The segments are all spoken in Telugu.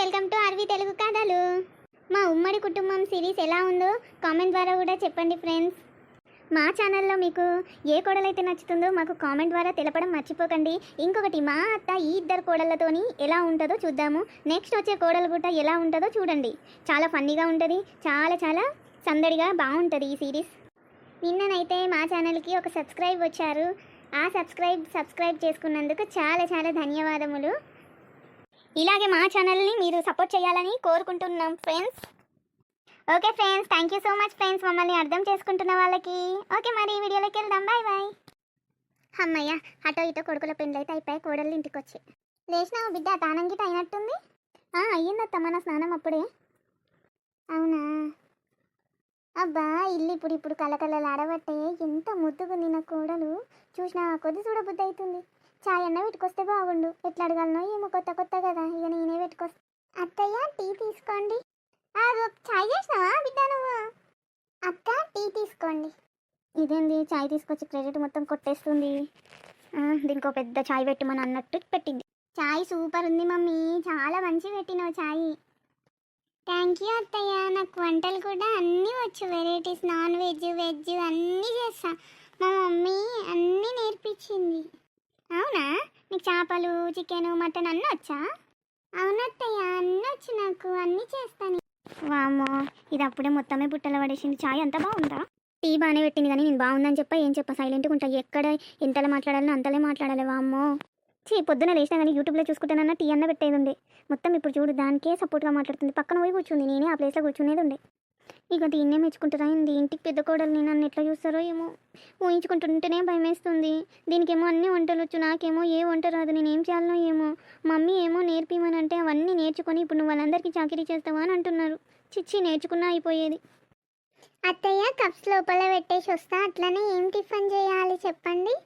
వెల్కమ్ టు ఆర్వి తెలుగు కథలు. మా ఉమ్మడి కుటుంబం సిరీస్ ఎలా ఉందో కామెంట్ ద్వారా కూడా చెప్పండి ఫ్రెండ్స్. మా ఛానల్లో మీకు ఏ కోడలైతే నచ్చుతుందో మాకు కామెంట్ ద్వారా తెలపడం మర్చిపోకండి. ఇంకొకటి, మా అత్త ఈ ఇద్దరు కోడళ్ళతోని ఎలా ఉంటుందో చూద్దాము. నెక్స్ట్ వచ్చే కోడలు కూడా ఎలా ఉంటుందో చూడండి. చాలా ఫన్నీగా ఉంటుంది, చాలా చాలా సందడిగా బాగుంటుంది ఈ సిరీస్. నిన్ననైతే మా ఛానల్కి ఒక సబ్స్క్రైబ్ వచ్చారు. ఆ సబ్స్క్రైబ్ చేసుకున్నందుకు చాలా చాలా ధన్యవాదములు. ఇలాగే మా ఛానల్ని మీరు సపోర్ట్ చేయాలని కోరుకుంటున్నాం friends. Okay friends, thank you so much friends, మమ్మల్ని అర్థం చేసుకుంటున్న వాళ్ళకి. ఓకే, మరి ఈ వీడియోలోకి వెళ్దాం. Bye bye. అమ్మయ్య, అటో ఇటో కొడుకుల పెళ్ళి అయితే అయిపోయి కోడళ్ళు ఇంటికి వచ్చి లేచినావు బిడ్డ. తానంగిట అయినట్టుంది. అయ్యిందత్త మన స్నానం అప్పుడే. అవునా? అబ్బా, ఇల్లు ఇప్పుడు కలకలలాడబట్టే ఎంత ముద్దుగుంది నా కోడలు. చూసినా కొద్ది చూడబుద్ధి అవుతుంది. చాయ్ అన్న పెట్టుకొస్తే బాగుండు. ఎట్లా అడగాలనో ఏమో, కొత్త కదా, ఇక నేనే పెట్టుకొస్తా. అత్తయ్య టీ తీసుకోండి. చాయ్ చేసినావా బిడ్డ నువ్వు? అత్త టీ తీసుకోండి. ఇదేంది చాయ్ తీసుకొచ్చి క్రెడిట్ మొత్తం కొట్టేస్తుంది. దీనికో పెద్ద చాయ్ పెట్టమని అన్నట్టు పెట్టింది. చాయ్ సూపర్ ఉంది మమ్మీ, చాలా మంచి పెట్టినావు చాయ్. థ్యాంక్ యూ అత్తయ్య. నాకు వంటలు కూడా అన్నీ వచ్చు, వెరైటీస్, నాన్ వెజ్ వెజ్ అన్నీ చేస్తా. మా మమ్మీ అన్నీ నేర్పించింది. అవునా? నీకు చేపలు, చికెన్, మటన్ అన్నీ వచ్చా? అవునత్తయ్య, అన్నీ వచ్చు నాకు, అన్నీ చేస్తాను. వామ్మో, ఇది అప్పుడే మొత్తమే బుట్టలో పడేసింది. చాయ్ అంతా బాగుందా? టీ బాగానే పెట్టింది, కానీ నేను బాగుందని ఏం చెప్పా, సైలెంట్గా ఉంటా. ఎక్కడ ఎంతలా మాట్లాడాలని అంతలే మాట్లాడాలి. వామ్మో, పొద్దున లేచినా కానీ యూట్యూబ్లో చూసుకుంటానన్నా టీ అన్న పెట్టేది ఉండే. మొత్తం ఇప్పుడు చూడు దానికే సపోర్ట్గా మాట్లాడుతుంది. పక్కన పోయి కూర్చుంది, నేనే ఆ ప్లేస్లో కూర్చునేది ఉండే. ఇక దీన్నే మెచ్చుకుంటారా ఏంది? ఇంటికి పెద్ద కోడలు నన్ను ఎట్లా చూస్తారో ఏమో, ఊహించుకుంటుంటేనే భయం వేస్తుంది. దీనికేమో అన్ని వంటలు వచ్చు, నాకేమో ఏ వంట రాదు. నేను ఏం చేయాలనో ఏమో. మమ్మీ ఏమో నేర్పిమని అంటే అవన్నీ నేర్చుకొని ఇప్పుడు నువ్వు వాళ్ళందరికీ చాకరీ చేస్తావా అని అంటున్నారు. చిచ్చి, నేర్చుకున్నా అయిపోయేది. అత్తయ్య, కప్స్ లోపల పెట్టేసి వస్తా. అట్లనే ఏం టిఫిన్ చేయాలి చెప్పండి,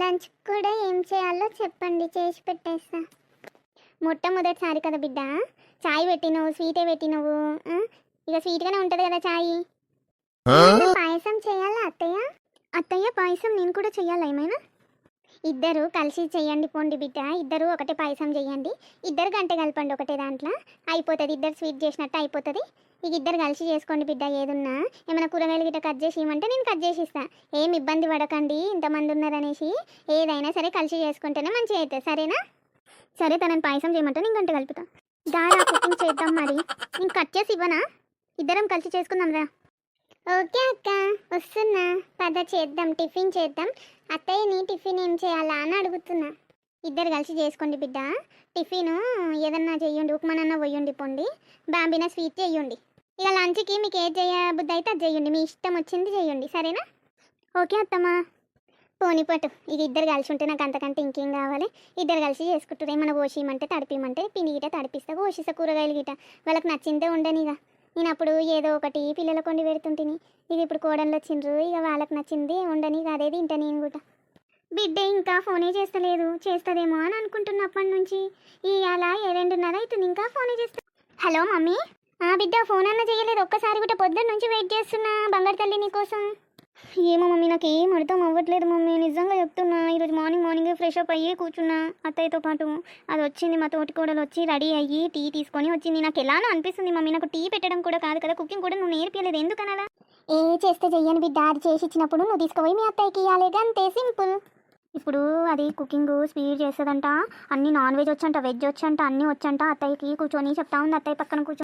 లంచ్ కూడా ఏం చేయాలో చెప్పండి, చేసి పెట్టేస్తా. మొట్టమొదటిసారి కదా బిడ్డ చాయ్ పెట్టినవు, స్వీటే పెట్టినవు. ఇక స్వీట్గానే ఉంటుంది కదా చాయ్. పాయసం చేయాలా అత్తయ్య? అత్తయ్య పాయసం నేను కూడా చెయ్యాలా ఏమైనా? ఇద్దరు కలిసి చెయ్యండి పోండి బిడ్డ. ఇద్దరు ఒకటే పాయసం చెయ్యండి. ఇద్దరు గంట కలపండి ఒకటే దాంట్లో, అయిపోతుంది. ఇద్దరు స్వీట్ చేసినట్టు అయిపోతుంది. ఇక ఇద్దరు కలిసి చేసుకోండి బిడ్డ. ఏదున్నా ఏమైనా కూరగాయలు గిట్ట కట్ చేసి ఇవ్వమంటే నేను కట్ చేసి ఇస్తాను. ఏం ఇబ్బంది పడకండి, ఇంతమంది ఉన్నారనేసి. ఏదైనా సరే కలిసి చేసుకుంటేనే మంచిగా అవుతుంది, సరేనా? సరే, తనని పాయసం చేయమంటే నేను గంట కలుపుతా. దారా కుకింగ్ చేద్దాం. మరి నేను కట్ చేసి ఇవ్వనా? ఇద్దరం కలిసి చేసుకుందాం రా. ఓకే అక్క, వస్తున్నా. పద చేద్దాం, టిఫిన్ చేద్దాం. అత్తయ్యని టిఫిన్ ఏం చేయాలా అని అడుగుతున్నా. ఇద్దరు కలిసి చేసుకోండి బిడ్డ. టిఫిన్ ఏదన్నా చెయ్యండి, ఉప్మానన్నా పోయండి పోండి, బాంబినా స్వీట్ చెయ్యండి. ఇక లంచ్కి మీకు ఏది చేయబుద్ధి అయితే అది చెయ్యండి, మీ ఇష్టం వచ్చింది చెయ్యండి, సరేనా? ఓకే అత్తమ్మా. పోనిపట్టు, ఇక ఇద్దరు కలిసి ఉంటే నాకు అంతకంటే ఇంకేం కావాలి. ఇద్దరు కలిసి చేసుకుంటారు. ఏమన్నా పోసిమంటే తడిపిమంటే పిండి గిట తడిపిస్తా, పోషిస్తా. కూరగాయలు గిట వాళ్ళకి నచ్చిందే ఉండనిగా. నేను అప్పుడు ఏదో ఒకటి పిల్లల కొండి పెడుతుంటిని. ఇక ఇప్పుడు కోడళ్ళు వచ్చిండ్రు, ఇక వాళ్ళకి నచ్చింది ఉండని, అదే తింటా నేను కూడా. బిడ్డ ఇంకా ఫోనే చేస్తలేదు, చేస్తుందేమో అని అనుకుంటున్నప్పటి నుంచి. అలా 2:30 అవుతుంది, ఇంకా ఫోనే చేస్తా. Hello mummy. బిడ్డ ఫోన్ అన్న చేయలేదు, ఒక్కసారి కూడా పొద్దున్న నుంచి వెయిట్ చేస్తున్నా బంగారు తల్లి నీకోసం. ఏమో మమ్మీ, నాకు ఏం అర్థం అవ్వట్లేదు మమ్మీ, నిజంగా చెప్తున్నా. ఈరోజు మార్నింగ్ ఫ్రెష్ అప్ అయ్యి కూర్చున్నా అత్తయ్యతో పాటు. అది వచ్చింది, మా తోటి కోడలు వచ్చి రెడీ అయ్యి టీ తీసుకొని వచ్చింది. నాకు ఎలానో అనిపిస్తుంది మమ్మీ, నాకు టీ పెట్టడం కూడా కాదు కదా, కుకింగ్ కూడా నువ్వు నేర్పించలేదు, ఎందుకనలా? చేస్తే చెయ్యను బిడ్డ, అది చేసి ఇచ్చినప్పుడు నువ్వు తీసుకుపోయి మీ అత్తయ్యకి ఇవ్వాలి, అంతే, సింపుల్. ఇప్పుడు అది కుకింగ్ స్పీడ్ చేస్తుందంట, అన్ని నాన్ వెజ్ వచ్చంట, వెజ్ వచ్చంట, అన్నీ వచ్చంట. అత్తయ్యకి కూర్చొని చెప్తా ఉంది, అత్తయ్య పక్కన కూర్చొని.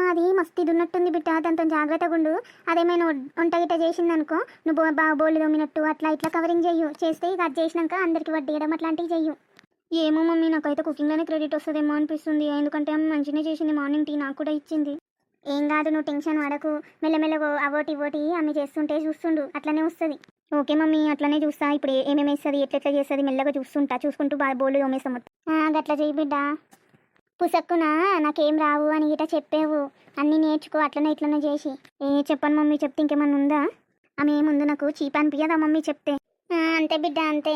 అది మస్తు ఇది ఉన్నట్టుంది బిడ్డ, దాంతో జాగ్రత్తగా ఉండు. అదేమైనా వంట గిట్ట చేసిందనుకో, నువ్వు బోళ్ళు దొమ్మినట్టు అట్లా ఇట్లా కవరింగ్ చెయ్యు. చేస్తే ఇక అది చేసినాక అందరికి వడ్డీయడం అట్లాంటివి చెయ్యు. ఏమో మమ్మీ, నాకైతే కుకింగ్లోనే క్రెడిట్ వస్తుందేమో అనిపిస్తుంది. ఎందుకంటే ఆమె మంచిగా చేసింది, మార్నింగ్ టీ నాకు కూడా ఇచ్చింది. ఏం కాదు, నువ్వు టెన్షన్ పడకు. మెల్లమెల్లగో అవోటి ఇవోటి ఆమె చేస్తుంటే చూస్తుండు, అట్లనే వస్తుంది. ఓకే మమ్మీ, అట్లనే చూస్తా. ఇప్పుడు ఏమేమి వేస్తుంది, ఎట్లెట్లా చేస్తుంది మెల్లగా చూసుకుంటూ బాగా బోళ్ళు తోమేస్తాం మొత్తం. అట్లా చెయ్యి బిడ్డ. పుసక్కున నాకేం రావు అని గిట చెప్పేవు, అన్నీ నేర్చుకో అట్లనే ఇట్లనే చేసి. చెప్పను మమ్మీ, చెప్తే ఇంకేమన్నా ఉందా? ఆమె ఏముందు, నాకు చీప్ అనిపించదా మమ్మీ చెప్తే? అంతే బిడ్డ, అంతే.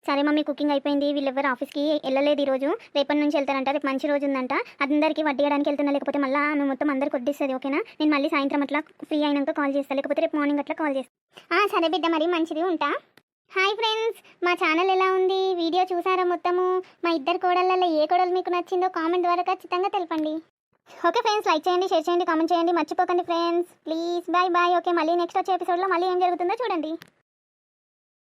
సరే మమ్మీ, కుకింగ్ అయిపోయింది. వీళ్ళెవ్వరు ఆఫీస్కి వెళ్ళలేదు ఈరోజు, రేపటి నుంచి వెళ్తారంట. రేపు మంచి రోజు ఉందంట, అందరికీ వడ్డీయడానికి వెళ్తున్నా. లేకపోతే మళ్ళీ ఆమె మొత్తం అందరికి వడ్డిస్తుంది, ఓకేనా? నేను మళ్ళీ సాయంత్రం అట్లా ఫ్రీ అయినాక కాల్ చేస్తాను, లేకపోతే రేపు మార్నింగ్ అట్లా కాల్ చేస్తాను. సరే బిడ్డ, మరి మంచిది, ఉంటా. హాయ్ ఫ్రెండ్స్, మా ఛానల్ ఎలా ఉంది? వీడియో చూసారా మొత్తము? మా ఇద్దరు కోడళ్ళల్లో ఏ కోడలు మీకు నచ్చిందో కామెంట్ ద్వారా ఖచ్చితంగా తెలపండి. ఓకే ఫ్రెండ్స్, లైక్ చేయండి, షేర్ చేయండి, కామెంట్ చేయండి, మర్చిపోకండి friends please. Bye bye. Okay, మళ్ళీ నెక్స్ట్ వచ్చే ఎపిసోడ్లో మళ్ళీ ఏం జరుగుతుందో చూడండి.